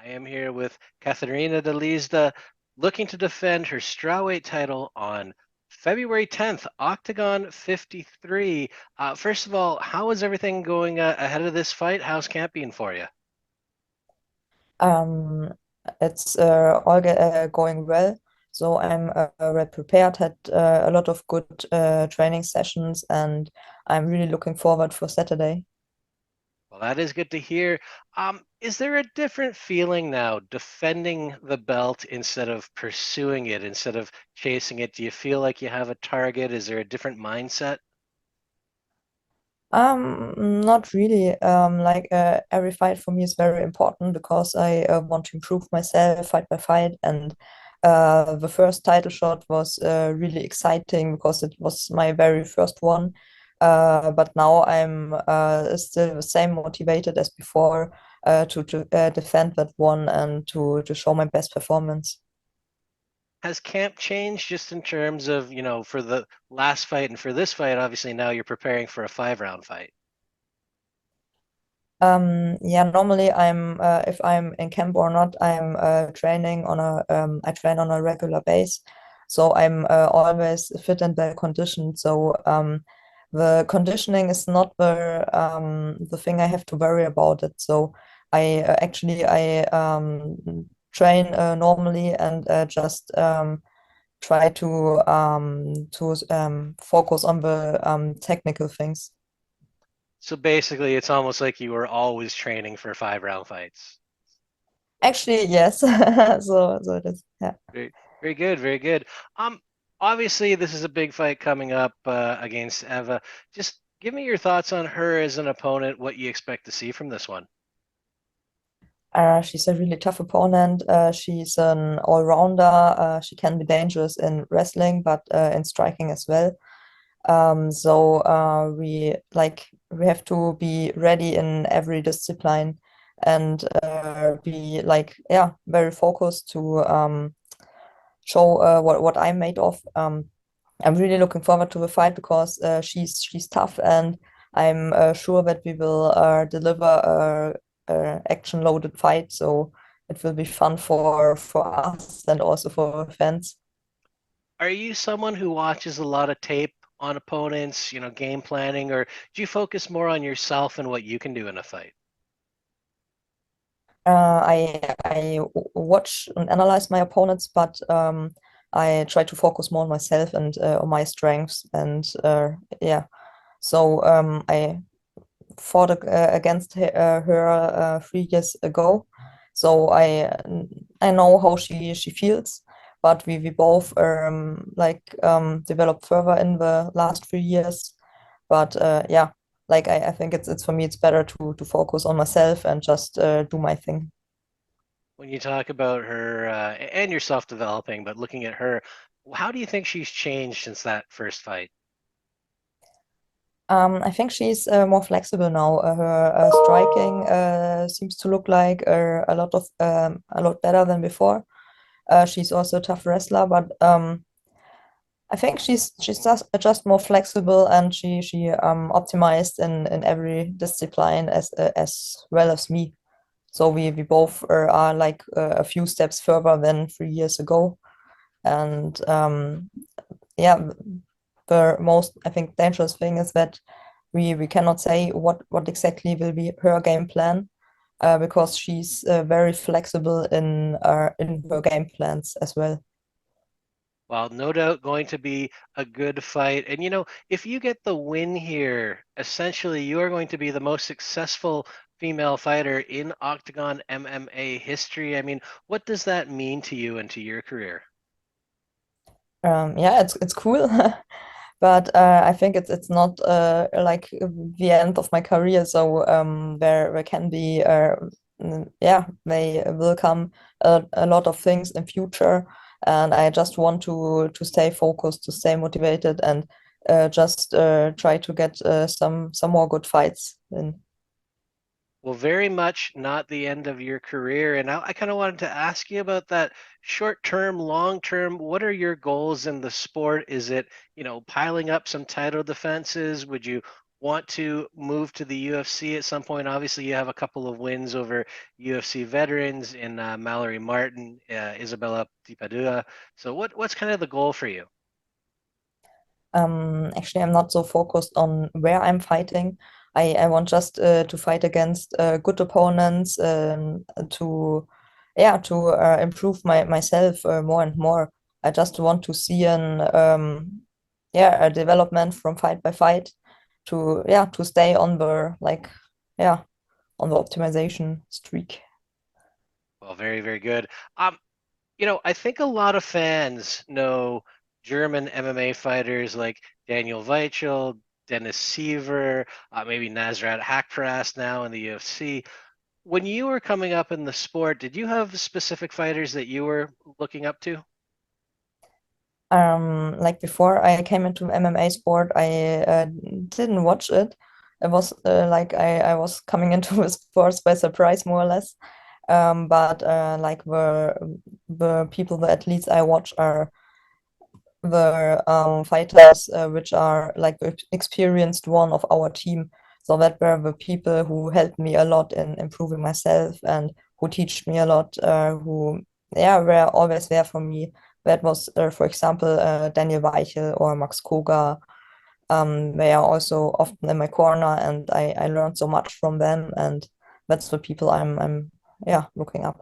I am here with Katharina Dalisda, looking to defend her strawweight title on February 10th, Oktagon 53. First of all, how is everything going ahead of this fight? How's camp been for you? Um, it's all going well. So I'm well prepared, had a lot of good training sessions, and I'm really looking forward for Saturday. Well, that is good to hear. Is there a different feeling now defending the belt instead of pursuing it, instead of chasing it? Do you feel like you have a target? Is there a different mindset? Not really. Every fight for me is very important because I want to improve myself fight by fight. And the first title shot was really exciting because it was my very first one. But now I'm still the same motivated as before to defend that one and to show my best performance. Has camp changed just in terms of, for the last fight and for this fight? Obviously, now you're preparing for a 5 round fight. Yeah, normally if I'm in camp or not, I'm training on I train on a regular base, so I'm always fit and well conditioned. So the conditioning is not the thing I have to worry about it. So I train normally and just try to focus on the technical things. So basically, it's almost like you were always training for 5 round fights. Actually, yes. So it is, yeah. Very, very good, very good. Um, Obviously, this is a big fight coming up against Eva. Just give me your thoughts on her as an opponent, what you expect to see from this one. She's a really tough opponent. She's an all-rounder. She can be dangerous in wrestling, but in striking as well. We have to be ready in every discipline and be very focused to show what I'm made of. I'm really looking forward to the fight because she's tough, and I'm sure that we will deliver a action-loaded fight. So it will be fun for us and also for fans. Are you someone who watches a lot of tape on opponents, game planning, or do you focus more on yourself and what you can do in a fight? I watch and analyze my opponents, but I try to focus more on myself and on my strengths. And yeah, so I fought against her 3 years ago. So I know how she feels, but we both developed further in the last 3 years. But yeah, I think it's for me it's better to focus on myself and just do my thing. When you talk about her and yourself developing, but looking at her, how do you think she's changed since that first fight? I think she's more flexible now. Her striking seems to look like a lot better than before. She's also a tough wrestler, but I think she's just more flexible, and she optimized in every discipline as well as me. So we both are like a few steps further than 3 years ago. And yeah, the most I think dangerous thing is that we cannot say what exactly will be her game plan because she's very flexible in her game plans as well. Well, no doubt going to be a good fight. And if you get the win here, essentially you are going to be the most successful female fighter in Octagon MMA history. I mean, what does that mean to you and to your career? Yeah, it's cool. But I think it's not like the end of my career. So there can be yeah, they will come a lot of things in future, and I just want to stay focused, to stay motivated, and just try to get some more good fights in. Well, very much not the end of your career. And I kind of wanted to ask you about that short term, long term. What are your goals in the sport? Is it, piling up some title defenses? Would you want to move to the UFC at some point? Obviously, you have a couple of wins over UFC veterans in Mallory Martin, Isabella Tipadua. So what's kind of the goal for you? Actually, I'm not so focused on where I'm fighting. I want just to fight against good opponents, to yeah, to improve myself more and more. I just want to see an yeah, a development from fight by fight to yeah, to stay on the like yeah, on the optimization streak. Well, very, very good. Um, I think a lot of fans know German MMA fighters like Daniel Weichel, Dennis Siever, maybe Nasrat Haqparast now in the UFC. When you were coming up in the sport, did you have specific fighters that you were looking up to? Like before I came into MMA sport, I didn't watch it. It was like I was coming into the sports by surprise, more or less. But like the people, the athletes I watch are the fighters which are like the experienced one of our team. So that were the people who helped me a lot in improving myself and who teach me a lot, who yeah were always there for me. That was, for example, Daniel Weichel or Max Koga. They are also often in my corner, and I learned so much from them. And that's the people I'm yeah looking up.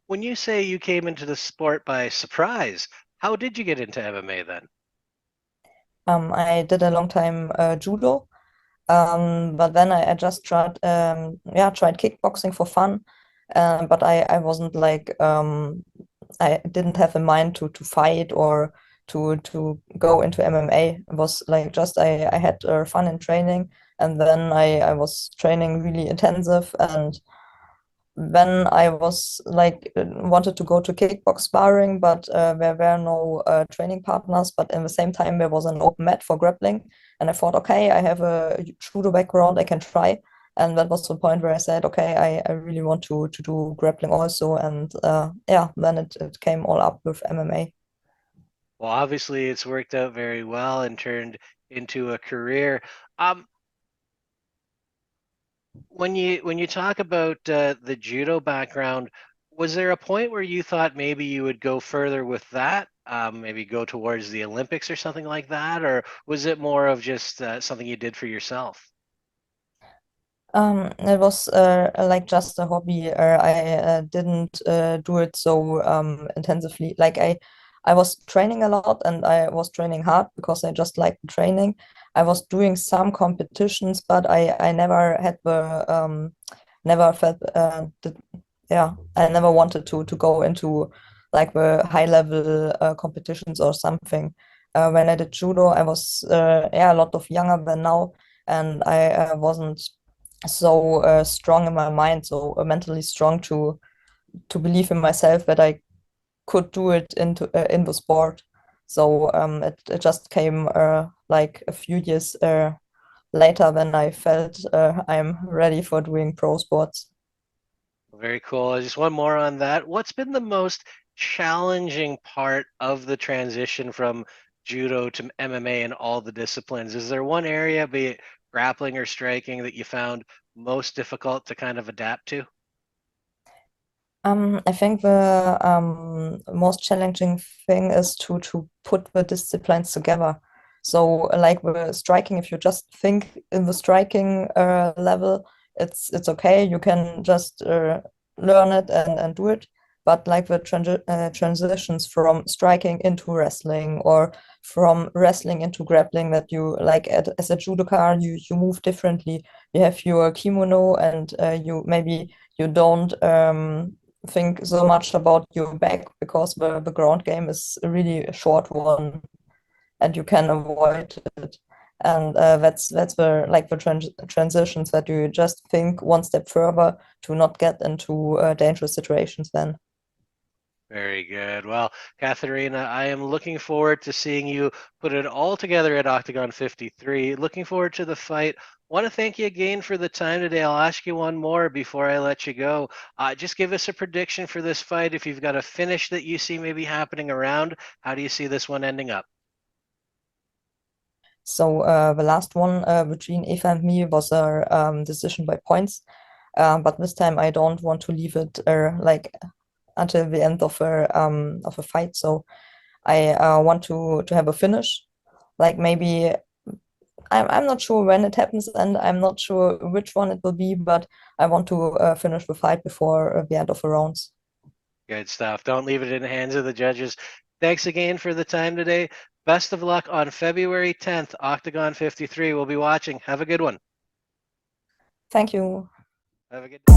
When you say you came into the sport by surprise, how did you get into MMA then? I did a long time judo. But then I just tried, yeah, tried kickboxing for fun. But I wasn't like, I didn't have in mind to fight or to go into MMA. It was like just I had fun in training, and then I was training really intensive, and when I was like wanted to go to kickbox sparring, but there were no training partners. But in the same time, there was an open mat for grappling, and I thought, okay, I have a judo background, I can try. And that was the point where I said, okay, I really want to do grappling also. And yeah, then it came all up with MMA. Well, obviously, it's worked out very well and turned into a career. Um, when you talk about the judo background, was there a point where you thought maybe you would go further with that, maybe go towards the Olympics or something like that, or was it more of just something you did for yourself? It was like just a hobby. I didn't do it so intensively. Like I was training a lot and I was training hard because I just liked the training. I was doing some competitions, but I never had the never felt yeah, I never wanted to go into like the high level competitions or something. When I did judo, I was yeah a lot of younger than now, and I wasn't so strong in my mind, so mentally strong to believe in myself that I could do it in the sport. So it just came like a few years later when I felt I'm ready for doing pro sports. Very cool. Just one more on that. What's been the most challenging part of the transition from judo to MMA and all the disciplines? Is there one area, be it grappling or striking, that you found most difficult to kind of adapt to? I think the most challenging thing is to put the disciplines together. So, like the striking, if you just think in the striking level, it's okay. You can just learn it and do it. But like the transitions from striking into wrestling or from wrestling into grappling, that you like as a judoka, you move differently. You have your kimono, and you maybe you don't think so much about your back because the ground game is a really short one and you can avoid it. And that's the like the transitions that you just think one step further to not get into dangerous situations then. Very good. Well, Katharina, I am looking forward to seeing you put it all together at Octagon 53. Looking forward to the fight. Want to thank you again for the time today. I'll ask you one more before I let you go. Just give us a prediction for this fight. If you've got a finish that you see maybe happening around, how do you see this one ending up? So the last one between Eva and me was a decision by points. But this time I don't want to leave it like until the end of a fight. So I want to have a finish. Like maybe I'm not sure when it happens, and I'm not sure which one it will be, but I want to finish the fight before the end of the rounds. Good stuff. Don't leave it in the hands of the judges. Thanks again for the time today. Best of luck on February 10th, Octagon 53. We'll be watching. Have a good one. Thank you. Have a good day.